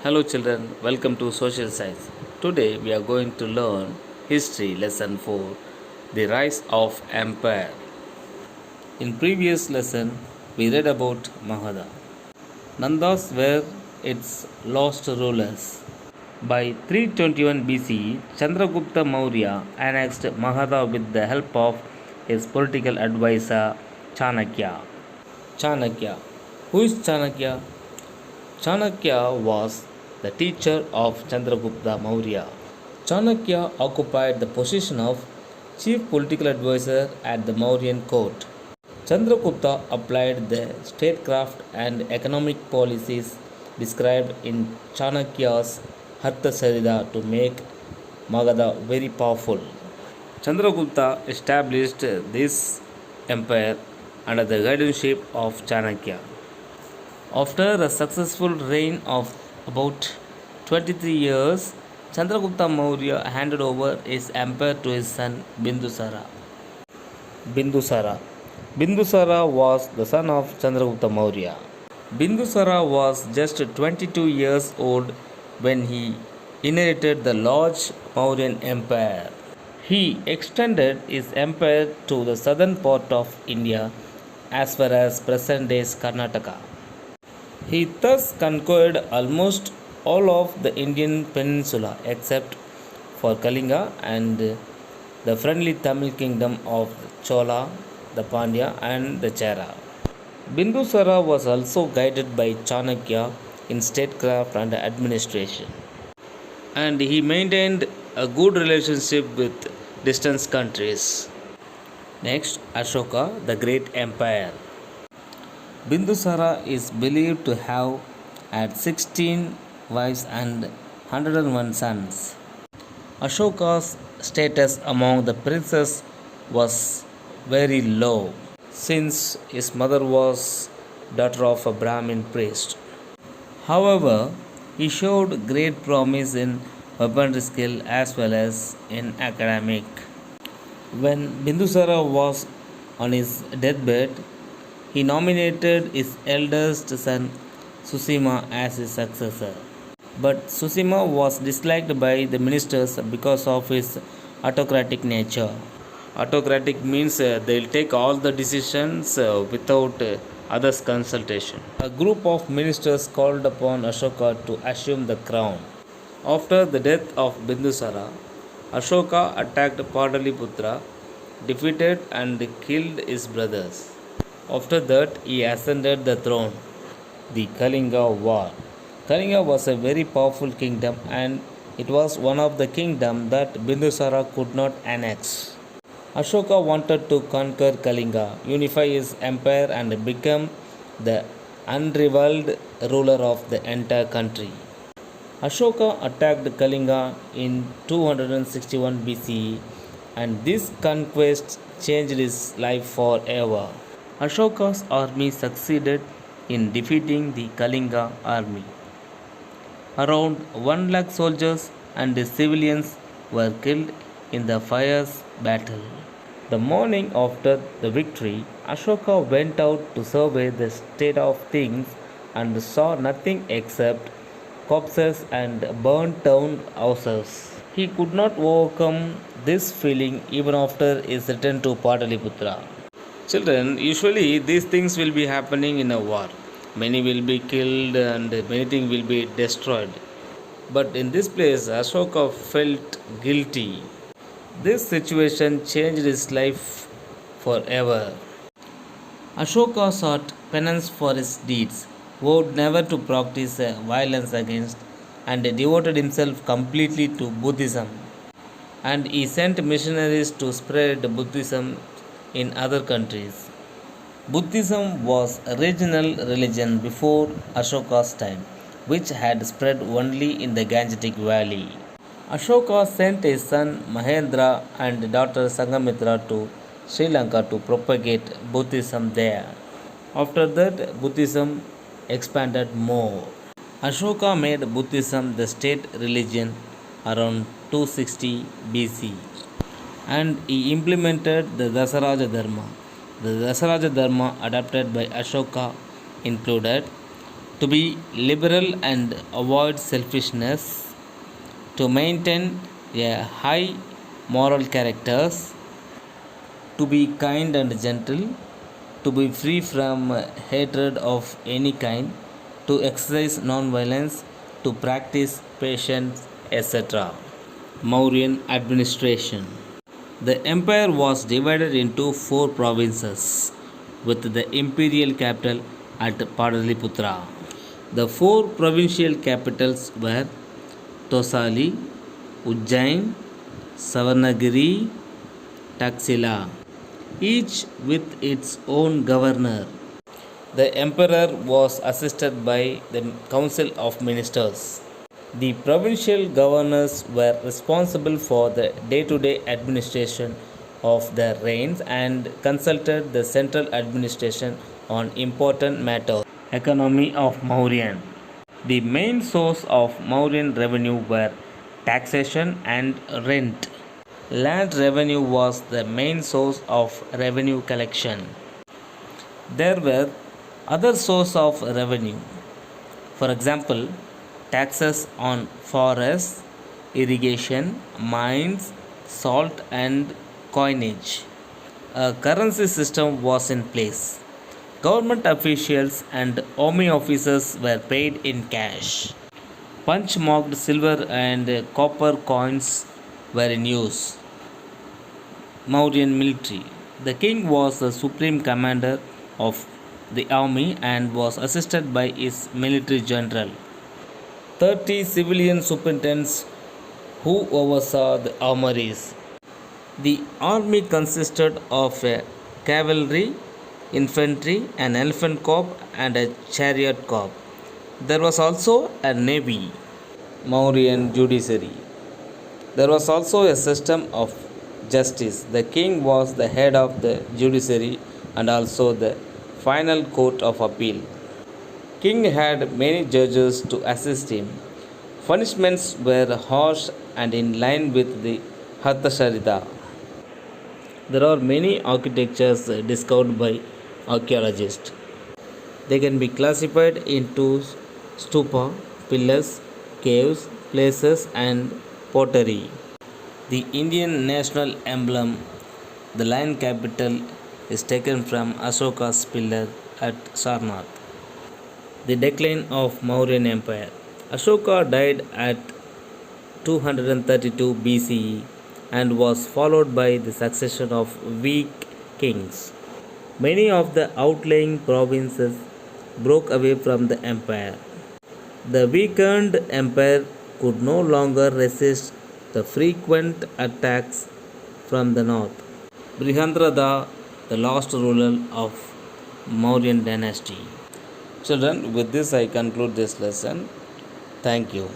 Hello children, welcome to Social Science. Today we are going to learn History Lesson 4, The Rise of Empire. In previous lesson we read about Magadha. Nandas were its lost rulers. By 321 BCE, Chandragupta Maurya annexed Magadha with the help of his political advisor Chanakya. Chanakya. Who is Chanakya? Chanakya was the teacher of Chandragupta Maurya. Chanakya occupied the position of chief political advisor at the Mauryan court. Chandragupta applied the statecraft and economic policies described in Chanakya's Harthacharita to make Magadha very powerful. Chandragupta established this empire under the guardianship of Chanakya. After a successful reign of about 23 years, Chandragupta Maurya handed over his empire to his son Bindusara. Bindusara. Bindusara was the son of Chandragupta Maurya. Bindusara was just 22 years old when he inherited the large Mauryan empire. He extended his empire to the southern part of India as far as present day Karnataka. He thus conquered almost all of the Indian peninsula except for Kalinga and the friendly Tamil kingdom of Chola, the Pandya, and the Chera. Bindusara was also guided by Chanakya in statecraft and administration, and he maintained a good relationship with distant countries. Next, Ashoka, the great empire. Bindusara is believed to have had 16 wives and 101 sons. Ashoka's status among the princes was very low since his mother was daughter of a Brahmin priest. However, he showed great promise in weaponry skill as well as in academic. When Bindusara was on his deathbed, he nominated his eldest son Susima as his successor. But Susima was disliked by the ministers because of his autocratic nature. Autocratic means they'll take all the decisions without others' consultation. A group of ministers called upon Ashoka to assume the crown. After the death of Bindusara, Ashoka attacked Pataliputra, defeated and killed his brothers. After that, he ascended the throne. The Kalinga War. Kalinga was a very powerful kingdom and it was one of the kingdoms that Bindusara could not annex. Ashoka wanted to conquer Kalinga, unify his empire and become the unrivaled ruler of the entire country. Ashoka attacked Kalinga in 261 BCE and this conquest changed his life forever. Ashoka's army succeeded in defeating the Kalinga army. Around 1 lakh soldiers and civilians were killed in the fierce battle. The morning after the victory, Ashoka went out to survey the state of things and saw nothing except corpses and burnt down houses. He could not overcome this feeling even after his return to Pataliputra. Children, usually these things will be happening in a war. Many will be killed and many things will be destroyed. But in this place, Ashoka felt guilty. This situation changed his life forever. Ashoka sought penance for his deeds, vowed never to practice violence against, and devoted himself completely to Buddhism. And he sent missionaries to spread Buddhism in other countries. Buddhism was a regional religion before Ashoka's time, which had spread only in the Gangetic Valley. Ashoka sent his son Mahendra and daughter Sangamitra to Sri Lanka to propagate Buddhism there. After that, Buddhism expanded more. Ashoka made Buddhism the state religion around 260 BC and he implemented the Dasaraja Dharma. The Dasaraja Dharma adopted by Ashoka included to be liberal and avoid selfishness, to maintain a high moral characters, to be kind and gentle, to be free from hatred of any kind, to exercise non-violence, to practice patience, etc. Mauryan administration. The empire was divided into four provinces, with the imperial capital at Padaliputra. The four provincial capitals were Tosali, Ujjain, Savarnagiri, Taxila, each with its own governor. The emperor was assisted by the council of ministers. The provincial governors were responsible for the day to day administration of their reigns and consulted the central administration on important matters. Economy of Mauryan. The main source of Mauryan revenue were taxation and rent. Land revenue was the main source of revenue collection. There were other sources of revenue. For example, taxes on forests, irrigation, mines, salt, and coinage. A currency system was in place. Government officials and army officers were paid in cash. Punch marked silver and copper coins were in use. Mauryan military. The king was the supreme commander of the army and was assisted by his military general. 30 civilian superintendents who oversaw the armories. The army consisted of a cavalry, infantry, an elephant corps, and a chariot corps. There was also a navy. Mauryan judiciary. There was also a system of justice. The king was the head of the judiciary and also the final court of appeal. King had many judges to assist him. Punishments were harsh and in line with the Hatha. There are many architectures discovered by archaeologists. They can be classified into stupa, pillars, caves, places, and pottery. The Indian national emblem, the lion capital, is taken from Ashoka's pillar at Sarnath. The decline of Mauryan Empire. Ashoka died at 232 BCE and was followed by the succession of weak kings. Many of the outlying provinces broke away from the empire. The weakened empire could no longer resist the frequent attacks from the north. Brihadrada, the last ruler of Mauryan dynasty. Children, with this I conclude this lesson. Thank you.